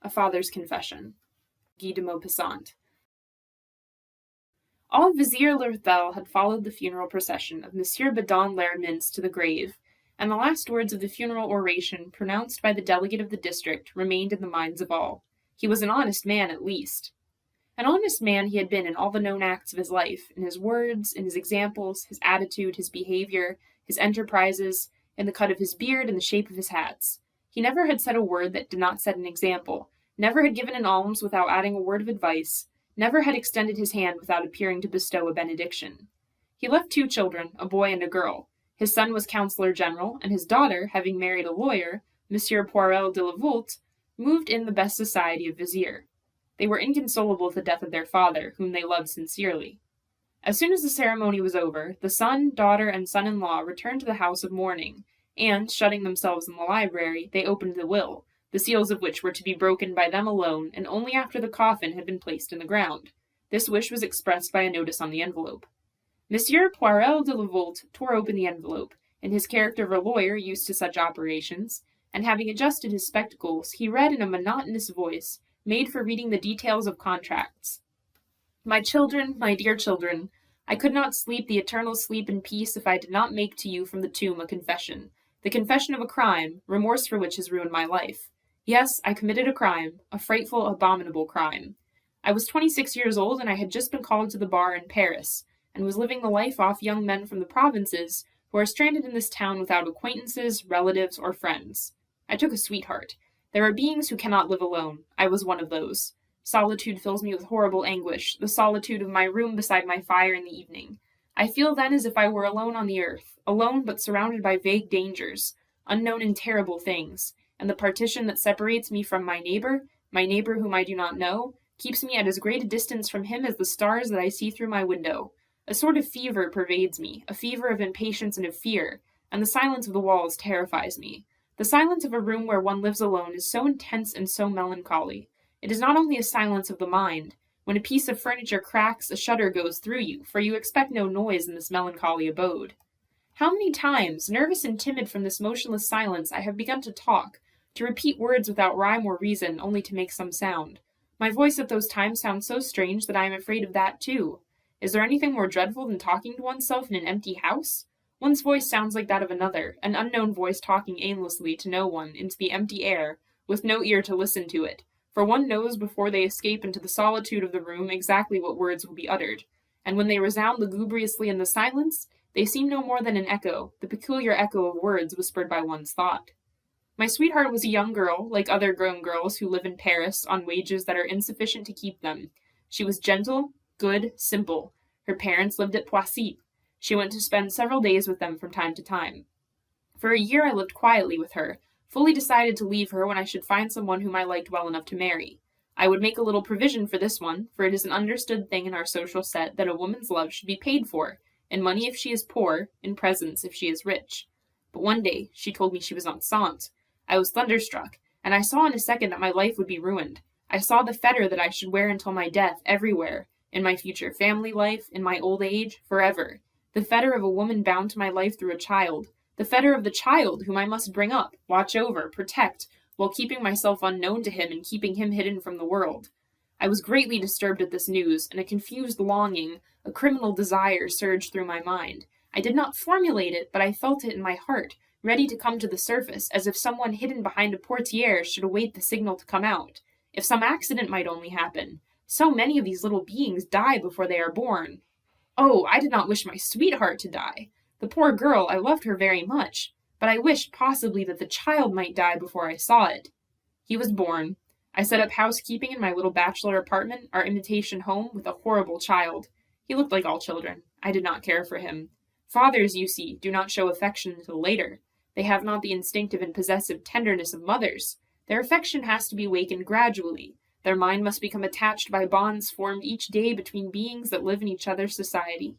A Father's Confession. Guy de Maupassant. All Vizier Lerthel had followed the funeral procession of Monsieur Bedon Lermins to the grave, and the last words of the funeral oration pronounced by the delegate of the district remained in the minds of all. He was an honest man, at least. An honest man he had been in all the known acts of his life, in his words, in his examples, his attitude, his behavior, his enterprises, in the cut of his beard and the shape of his hats. He never had said a word that did not set an example, never had given an alms without adding a word of advice, never had extended his hand without appearing to bestow a benediction. He left 2 children, a boy and a girl. His son was Councillor General, and his daughter, having married a lawyer, Monsieur Poirel de la Voult, moved in the best society of Vizier. They were inconsolable at the death of their father, whom they loved sincerely. As soon as the ceremony was over, the son, daughter, and son-in-law returned to the house of mourning, and, shutting themselves in the library, they opened the will, the seals of which were to be broken by them alone, and only after the coffin had been placed in the ground. This wish was expressed by a notice on the envelope. Monsieur Poirel de la Voult tore open the envelope, in his character of a lawyer used to such operations, and having adjusted his spectacles, he read in a monotonous voice, made for reading the details of contracts. My children, my dear children, I could not sleep the eternal sleep in peace if I did not make to you from the tomb a confession, the confession of a crime, remorse for which has ruined my life. Yes, I committed a crime, a frightful, abominable crime. I was 26 years old, and I had just been called to the bar in Paris, and was living the life off young men from the provinces who are stranded in this town without acquaintances, relatives, or friends. I took a sweetheart. There are beings who cannot live alone. I was one of those. Solitude fills me with horrible anguish, the solitude of my room beside my fire in the evening. I feel then as if I were alone on the earth, alone but surrounded by vague dangers, unknown and terrible things, and the partition that separates me from my neighbor whom I do not know, keeps me at as great a distance from him as the stars that I see through my window. A sort of fever pervades me, a fever of impatience and of fear, and the silence of the walls terrifies me. The silence of a room where one lives alone is so intense and so melancholy. It is not only a silence of the mind. When a piece of furniture cracks, a shudder goes through you, for you expect no noise in this melancholy abode. How many times, nervous and timid from this motionless silence, I have begun to talk, to repeat words without rhyme or reason, only to make some sound. My voice at those times sounds so strange that I am afraid of that too. Is there anything more dreadful than talking to oneself in an empty house? One's voice sounds like that of another, an unknown voice talking aimlessly to no one, into the empty air, with no ear to listen to it, for one knows before they escape into the solitude of the room exactly what words will be uttered, and when they resound lugubriously in the silence, they seem no more than an echo, the peculiar echo of words whispered by one's thought. My sweetheart was a young girl, like other grown girls who live in Paris on wages that are insufficient to keep them. She was gentle, good, simple. Her parents lived at Poissy. She went to spend several days with them from time to time. For a year I lived quietly with her, fully decided to leave her when I should find someone whom I liked well enough to marry. I would make a little provision for this one, for it is an understood thing in our social set that a woman's love should be paid for, in money if she is poor, in presents if she is rich. But one day she told me she was enceinte. I was thunderstruck, and I saw in a second that my life would be ruined. I saw the fetter that I should wear until my death, everywhere, in my future family life, in my old age, forever. The fetter of a woman bound to my life through a child. The fetter of the child whom I must bring up, watch over, protect, while keeping myself unknown to him and keeping him hidden from the world. I was greatly disturbed at this news, and a confused longing, a criminal desire surged through my mind. I did not formulate it, but I felt it in my heart, ready to come to the surface, as if someone hidden behind a portiere should await the signal to come out. If some accident might only happen. So many of these little beings die before they are born. Oh, I did not wish my sweetheart to die. The poor girl, I loved her very much, but I wished possibly that the child might die before I saw it. He was born. I set up housekeeping in my little bachelor apartment, our imitation home, with a horrible child. He looked like all children. I did not care for him. Fathers, you see, do not show affection until later. They have not the instinctive and possessive tenderness of mothers. Their affection has to be wakened gradually. Their mind must become attached by bonds formed each day between beings that live in each other's society.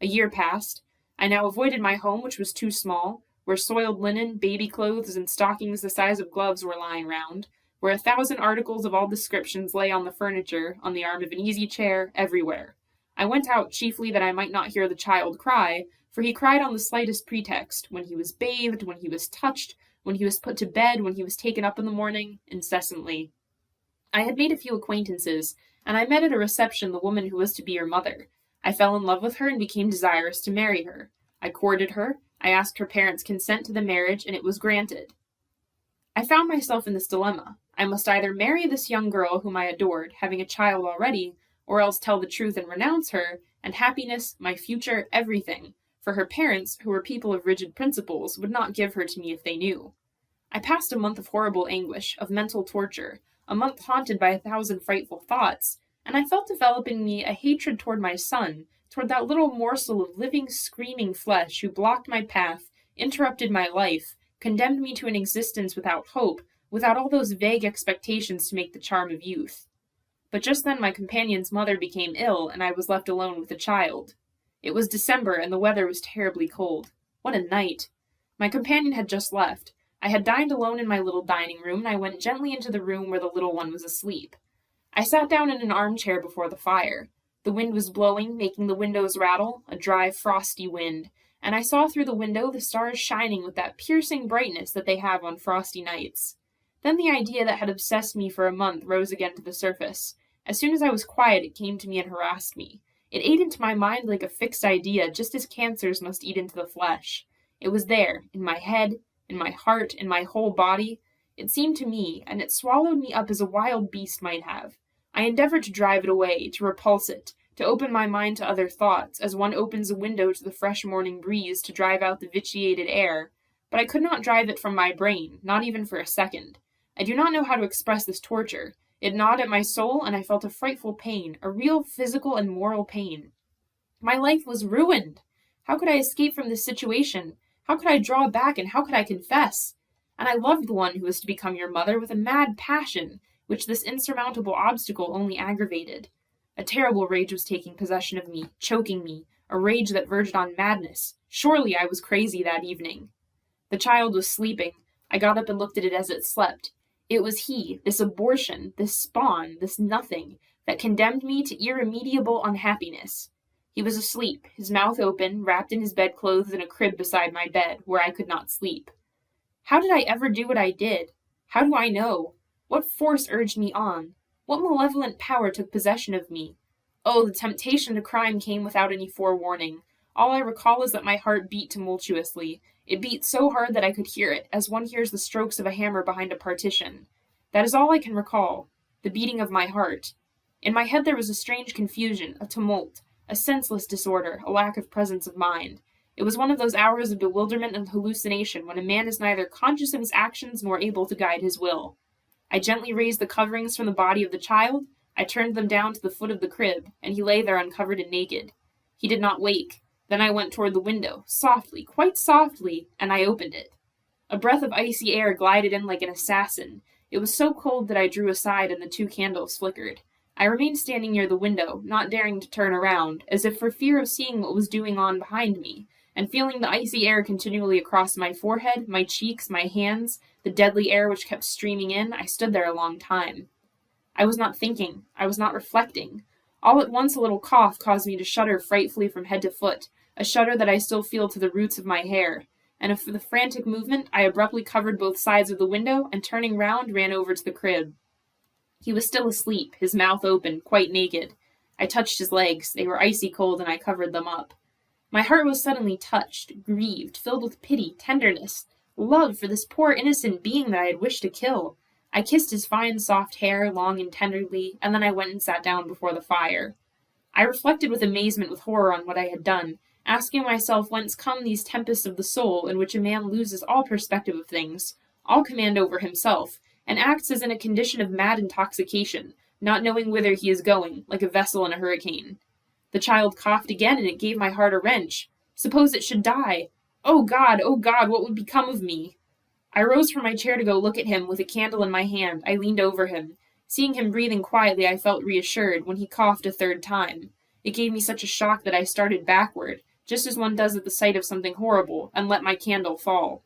A year passed. I now avoided my home, which was too small, where soiled linen, baby clothes, and stockings the size of gloves were lying round, where 1,000 articles of all descriptions lay on the furniture, on the arm of an easy-chair, everywhere. I went out chiefly that I might not hear the child cry, for he cried on the slightest pretext, when he was bathed, when he was touched, when he was put to bed, when he was taken up in the morning, incessantly. I had made a few acquaintances, and I met at a reception the woman who was to be her mother. I fell in love with her and became desirous to marry her. I courted her, I asked her parents' consent to the marriage, and it was granted. I found myself in this dilemma. I must either marry this young girl whom I adored, having a child already, or else tell the truth and renounce her, and happiness, my future, everything, for her parents, who were people of rigid principles, would not give her to me if they knew. I passed a month of horrible anguish, of mental torture, a month haunted by 1,000 frightful thoughts, and I felt develop in me a hatred toward my son, toward that little morsel of living, screaming flesh who blocked my path, interrupted my life, condemned me to an existence without hope, without all those vague expectations to make the charm of youth. But just then my companion's mother became ill, and I was left alone with the child. It was December, and the weather was terribly cold. What a night! My companion had just left. I had dined alone in my little dining room, and I went gently into the room where the little one was asleep. I sat down in an armchair before the fire. The wind was blowing, making the windows rattle, a dry, frosty wind, and I saw through the window the stars shining with that piercing brightness that they have on frosty nights. Then the idea that had obsessed me for a month rose again to the surface. As soon as I was quiet, it came to me and harassed me. It ate into my mind like a fixed idea, just as cancers must eat into the flesh. It was there, in my head, in my heart, in my whole body. It seemed to me, and it swallowed me up as a wild beast might have. I endeavored to drive it away, to repulse it, to open my mind to other thoughts, as one opens a window to the fresh morning breeze to drive out the vitiated air, but I could not drive it from my brain, not even for a second. I do not know how to express this torture. It gnawed at my soul, and I felt a frightful pain, a real physical and moral pain. My life was ruined. How could I escape from this situation? How could I draw back, and how could I confess? And I loved the one who was to become your mother with a mad passion, which this insurmountable obstacle only aggravated. A terrible rage was taking possession of me, choking me, a rage that verged on madness. Surely I was crazy that evening. The child was sleeping. I got up and looked at it as it slept. It was he, this abortion, this spawn, this nothing, that condemned me to irremediable unhappiness. He was asleep, his mouth open, wrapped in his bedclothes in a crib beside my bed, where I could not sleep. How did I ever do what I did? How do I know? What force urged me on? What malevolent power took possession of me? Oh, the temptation to crime came without any forewarning. All I recall is that my heart beat tumultuously. It beat so hard that I could hear it, as one hears the strokes of a hammer behind a partition. That is all I can recall, the beating of my heart. In my head there was a strange confusion, a tumult, a senseless disorder, a lack of presence of mind. It was one of those hours of bewilderment and hallucination when a man is neither conscious of his actions nor able to guide his will. I gently raised the coverings from the body of the child, I turned them down to the foot of the crib, and he lay there uncovered and naked. He did not wake. Then I went toward the window, softly, quite softly, and I opened it. A breath of icy air glided in like an assassin. It was so cold that I drew aside and the 2 candles flickered. I remained standing near the window, not daring to turn around, as if for fear of seeing what was doing on behind me, and feeling the icy air continually across my forehead, my cheeks, my hands, the deadly air which kept streaming in, I stood there a long time. I was not thinking. I was not reflecting. All at once a little cough caused me to shudder frightfully from head to foot, a shudder that I still feel to the roots of my hair, and with a frantic movement I abruptly covered both sides of the window, and turning round, ran over to the crib. He was still asleep, his mouth open, quite naked. I touched his legs. They were icy cold, and I covered them up. My heart was suddenly touched, grieved, filled with pity, tenderness, love for this poor innocent being that I had wished to kill. I kissed his fine soft hair long and tenderly, and then I went and sat down before the fire. I reflected with amazement, with horror on what I had done, asking myself whence come these tempests of the soul in which a man loses all perspective of things, all command over himself, and acts as in a condition of mad intoxication, not knowing whither he is going, like a vessel in a hurricane. The child coughed again, and it gave my heart a wrench. Suppose it should die! Oh, God, what would become of me? I rose from my chair to go look at him. With a candle in my hand, I leaned over him. Seeing him breathing quietly, I felt reassured, when he coughed a 3rd time. It gave me such a shock that I started backward, just as one does at the sight of something horrible, and let my candle fall.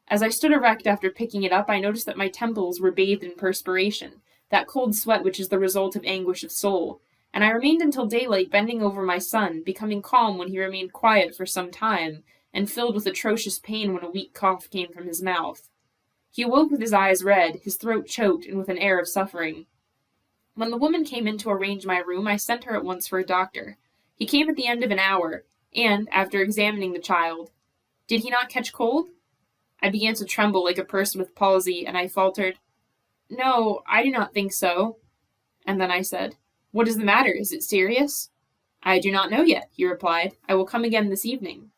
As I stood erect after picking it up, I noticed that my temples were bathed in perspiration, that cold sweat which is the result of anguish of soul, and I remained until daylight bending over my son, becoming calm when he remained quiet for some time, and filled with atrocious pain when a weak cough came from his mouth. He awoke with his eyes red, his throat choked, and with an air of suffering. When the woman came in to arrange my room, I sent her at once for a doctor. He came at the end of an hour, and, after examining the child, "Did he not catch cold?" I began to tremble like a person with palsy, and I faltered, "No, I do not think so." And then I said, "What is the matter? Is it serious?" "I do not know yet," he replied. "I will come again this evening."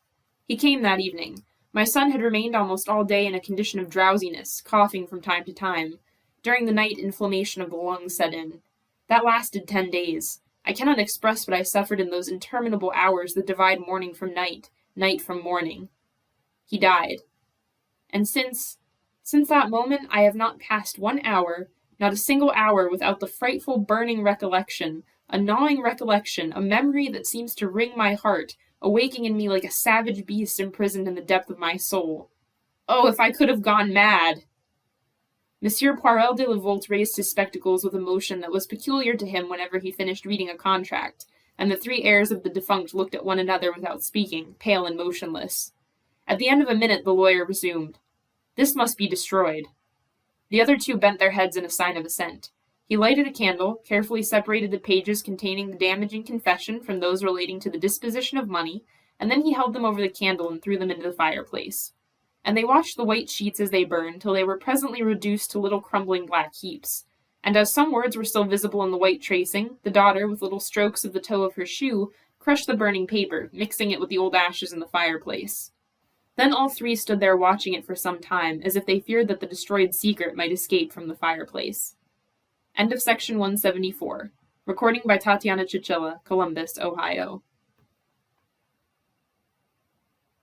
He came that evening. My son had remained almost all day in a condition of drowsiness, coughing from time to time. During the night, inflammation of the lungs set in. That lasted 10 days. I cannot express what I suffered in those interminable hours that divide morning from night, night from morning. He died. And since that moment, I have not passed 1 hour, not a single hour, without the frightful, burning recollection, a gnawing recollection, a memory that seems to wring my heart, awaking in me like a savage beast imprisoned in the depth of my soul. Oh, if I could have gone mad! Monsieur Poirel de la Volte raised his spectacles with a motion that was peculiar to him whenever he finished reading a contract, and the 3 heirs of the defunct looked at one another without speaking, pale and motionless. At the end of a minute the lawyer resumed, "This must be destroyed." The other 2 bent their heads in a sign of assent. He lighted a candle, carefully separated the pages containing the damaging confession from those relating to the disposition of money, and then he held them over the candle and threw them into the fireplace. And they watched the white sheets as they burned, till they were presently reduced to little crumbling black heaps. And as some words were still visible in the white tracing, the daughter, with little strokes of the toe of her shoe, crushed the burning paper, mixing it with the old ashes in the fireplace. Then all 3 stood there watching it for some time, as if they feared that the destroyed secret might escape from the fireplace. End of section 174. Recording by Tatiana Chichilla, Columbus, Ohio.